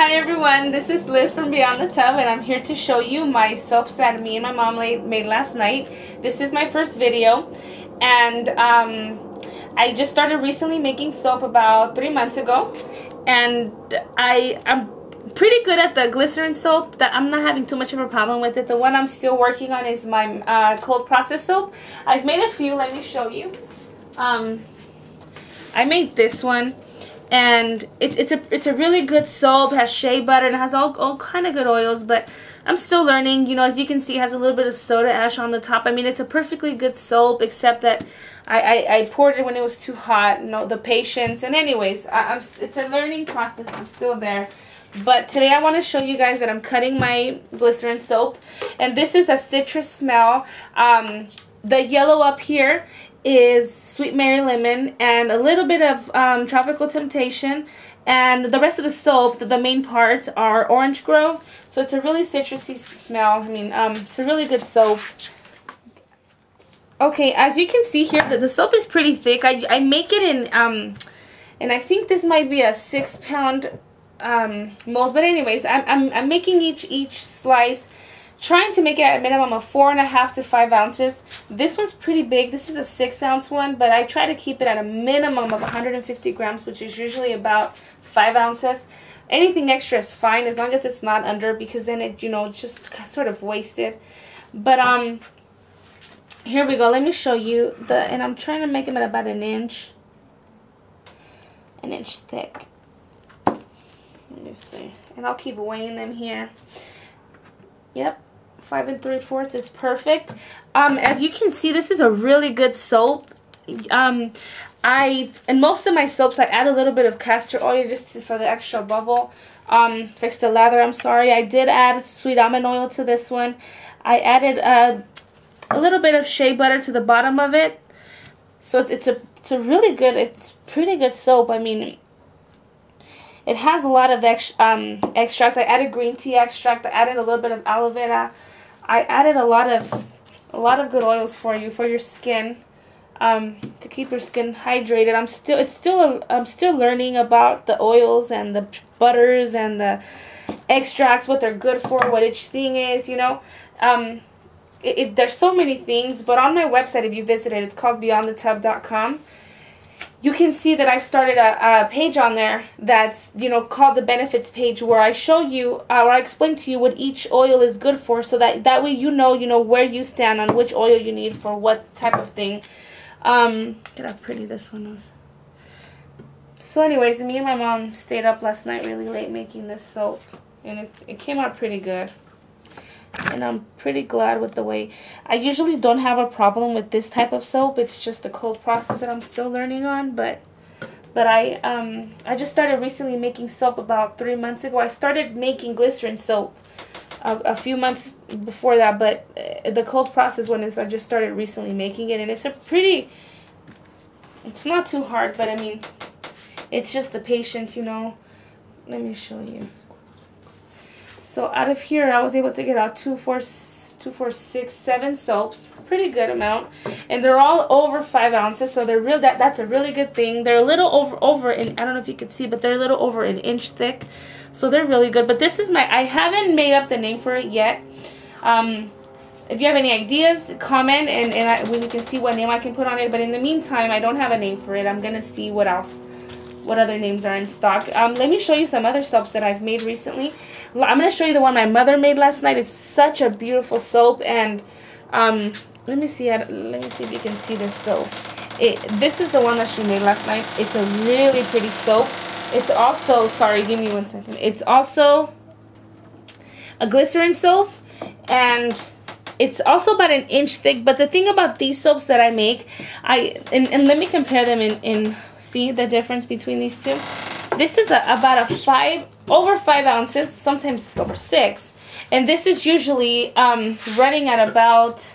Hi everyone, this is Liz from Beyond the Tub, and I'm here to show you my soaps that me and my mom made last night. This is my first video, and I just started recently making soap about 3 months ago, and I'm pretty good at the glycerin soap. That I'm not having too much of a problem with it. The one I'm still working on is my cold process soap. I've made a few. Let me show you. I made this one. And it's a really good soap. It has shea butter and it has all kind of good oils, but I'm still learning. You know, as you can see, it has a little bit of soda ash on the top. I mean, it's a perfectly good soap, except that I poured it when it was too hot. No, the patience. And anyways, it's a learning process. I'm still there. But today I want to show you guys that I'm cutting my glycerin soap, and this is a citrus smell. The yellow up here is Sweet Mary Lemon and a little bit of Tropical Temptation, and the rest of the soap, the main parts, are Orange Grove. So it's a really citrusy smell. I mean, it's a really good soap. Okay, as you can see here, the soap is pretty thick. I make it in and I think this might be a 6-pound mold, but anyways, I'm making each slice, trying to make it at a minimum of 4.5 to 5 ounces. This one's pretty big. This is a 6-ounce one, but I try to keep it at a minimum of 150 grams, which is usually about 5 ounces. Anything extra is fine as long as it's not under, because then it, you know, it's just sort of wasted. But here we go. Let me show you and I'm trying to make them at about an inch thick. Let me see, and I'll keep weighing them here. Yep. 5 3/4 is perfect. As you can see, this is a really good soap. In most of my soaps, I add a little bit of castor oil just for the extra bubble. Fix the lather, I'm sorry. I did add sweet almond oil to this one. I added a little bit of shea butter to the bottom of it. So it's a really good, it's pretty good soap. I mean, it has a lot of extracts. I added green tea extract. I added a little bit of aloe vera. I added a lot of good oils for your skin, to keep your skin hydrated. I'm still learning about the oils and the butters and the extracts, what they're good for, what each thing is. You know, there's so many things. But on my website, if you visit it, it's called BeyondTheTub.com. You can see that I've started a page on there that's, you know, called the benefits page, where I show you, or I explain to you what each oil is good for, so that way you know where you stand on which oil you need for what type of thing. Look at how pretty this one is. So anyways, me and my mom stayed up last night really late making this soap, and it came out pretty good. And I'm pretty glad with the way. I usually don't have a problem with this type of soap. It's just the cold process that I'm still learning on. But I just started recently making soap about 3 months ago. I started making glycerin soap a few months before that, but the cold process one is I just started recently making it, and it's it's not too hard, but I mean, it's just the patience, you know. Let me show you. So out of here, I was able to get out 2, 4, 6, 7 soaps, pretty good amount, and they're all over 5 ounces. So they're real. That's a really good thing. They're a little over, and I don't know if you can see, but they're a little over an inch thick. So they're really good. But this is I haven't made up the name for it yet. If you have any ideas, comment, and we can see what name I can put on it. But in the meantime, I don't have a name for it. I'm gonna see what other names are in stock. Let me show you some other soaps that I've made recently. I'm going to show you the one my mother made last night. It's such a beautiful soap, and let me see if you can see this soap. This is the one that she made last night. It's a really pretty soap. It's also, sorry, give me 1 second. It's also a glycerin soap, and it's also about an inch thick. But the thing about these soaps that I make, and let me compare them in see the difference between these two. This is about over 5 ounces, sometimes over 6, and this is usually running at about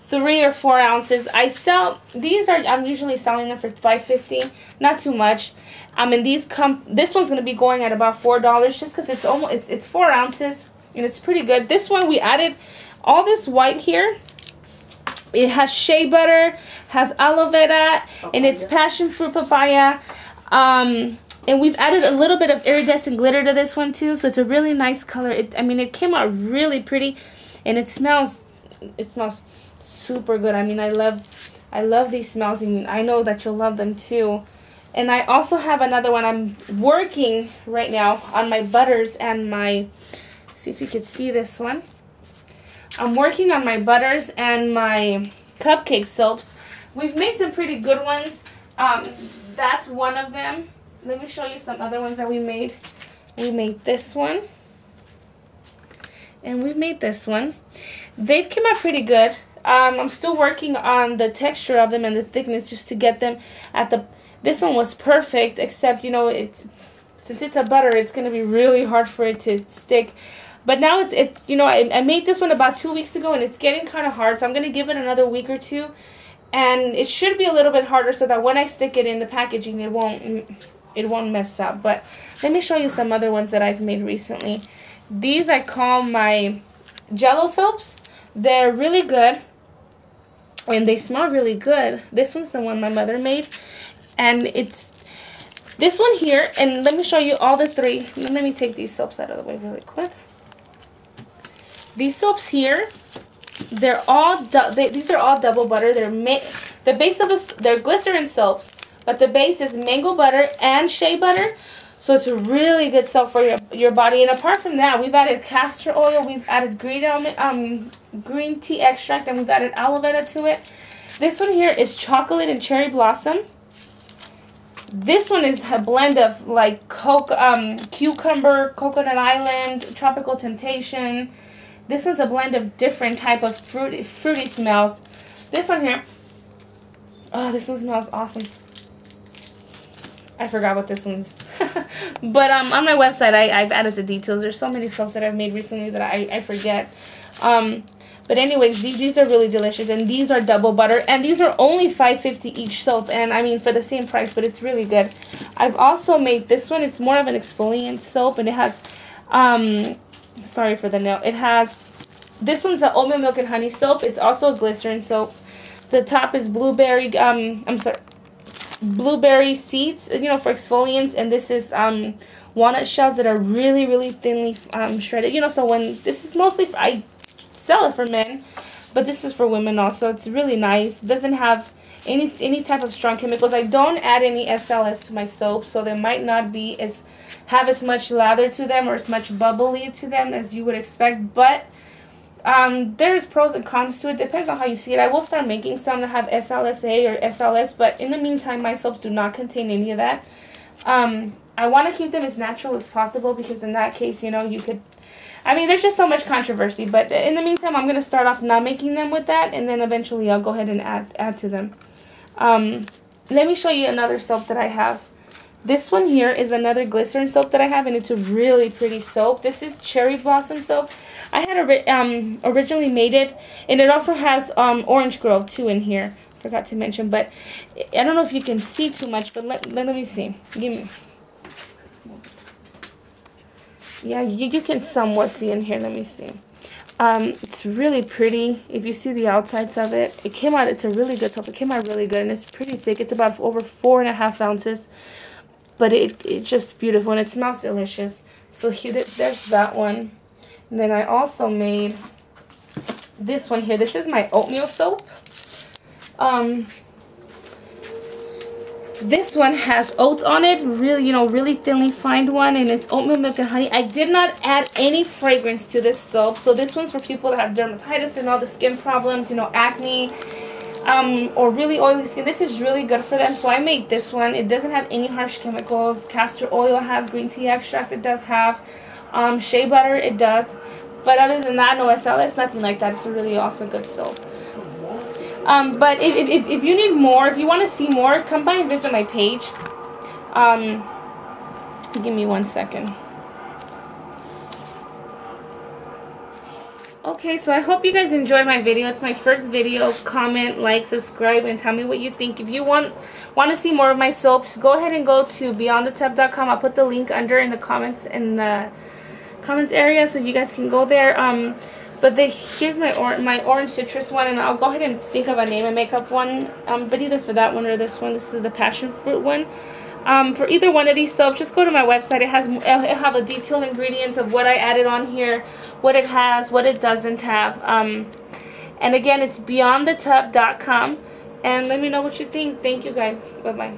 3 or 4 ounces. I'm usually selling them for $5.50, not too much. And this one's gonna be going at about $4, just because it's 4 ounces, and it's pretty good. This one, we added all this white here. It has shea butter, has aloe vera, and it's passion fruit papaya. And we've added a little bit of iridescent glitter to this one too, so it's a really nice color. I mean, it came out really pretty, and it smells super good. I mean, I love these smells, and I know that you'll love them too. And I also have another one. I'm working right now on my butters and my, see if you could see this one. I'm working on my butters and my cupcake soaps. We've made some pretty good ones. That's one of them. Let me show you some other ones that we made. We made this one. And we made this one. They've come out pretty good. I'm still working on the texture of them and the thickness just to get them at the... This one was perfect, except, you know, since it's a butter, it's going to be really hard for it to stick. But now it's you know, I made this one about 2 weeks ago, and it's getting kind of hard, so I'm going to give it another week or two. And it should be a little bit harder so that when I stick it in the packaging, it won't mess up. But let me show you some other ones that I've made recently. These I call my Jello soaps. They're really good, and they smell really good. This one's the one my mother made. And it's this one here, and let me show you all the three. Let me take these soaps out of the way really quick. These soaps here, they're all these are all double butter. The base of they're glycerin soaps, but the base is mango butter and shea butter. So it's a really good soap for your body. And apart from that, we've added castor oil, we've added green tea extract, and we've added aloe vera to it. This one here is chocolate and cherry blossom. This one is a blend of like cucumber, coconut island, tropical temptation. This one's a blend of different type of fruity smells. This one here, oh, this one smells awesome. I forgot what this one's. But on my website, I've added the details. There's so many soaps that I've made recently that I forget. But anyways, these are really delicious, and these are double butter, and these are only $5.50 each soap, and I mean for the same price, but it's really good. I've also made this one. It's more of an exfoliant soap, and it has sorry for the nail. It has, this one's the oatmeal milk and honey soap. It's also a glycerin soap. The top is blueberry blueberry seeds, you know, for exfoliants, and this is walnut shells that are really thinly shredded, you know. So when this is mostly I sell it for men, but this is for women also. It's really nice. It doesn't have any type of strong chemicals. I don't add any SLS to my soap, so they might not be have as much lather to them or as much bubbly to them as you would expect, but there's pros and cons to it. Depends on how you see it. I will start making some that have SLSA or SLS, but in the meantime, my soaps do not contain any of that. I want to keep them as natural as possible, because in that case, you know, you could, I mean, there's just so much controversy. But in the meantime, I'm going to start off not making them with that, and then eventually I'll go ahead and add to them. Let me show you another soap that I have. This one here is another glycerin soap that I have, and it's a really pretty soap. This is cherry blossom soap. I had originally made it, and it also has orange grove too in here. Forgot to mention, but I don't know if you can see too much, but let me see. Give me. Yeah, you can somewhat see in here. Let me see. It's really pretty. If you see the outsides of it, it came out. It's a really good soap. It came out really good, and it's pretty thick. It's about over 4.5 ounces. But it's just beautiful, and it smells delicious. So here, there's that one. And then I also made this one here. This is my oatmeal soap. This one has oats on it, really, you know, really thinly fined one, and it's oatmeal milk and honey. I did not add any fragrance to this soap. So this one's for people that have dermatitis and all the skin problems, you know, acne, or really oily skin. This is really good for them, so I made this one. It doesn't have any harsh chemicals. Castor oil has green tea extract. It does have shea butter. It does, but other than that, no SLS, nothing like that. It's a really also good soap. But if you need more, if you want to see more, come by and visit my page. Give me 1 second. Okay, so I hope you guys enjoyed my video. It's my first video. Comment, like, subscribe, and tell me what you think. If you want to see more of my soaps, go ahead and go to beyondthetub.com. I'll put the link under in the comments area, so you guys can go there. But here's my orange citrus one, and I'll go ahead and think of a name and make up one. But either for that one or this one, this is the passion fruit one. For either one of these soaps, just go to my website. It'll have a detailed ingredients of what I added on here, what it has, what it doesn't have. And again, it's beyondthetub.com. And let me know what you think. Thank you guys. Bye-bye.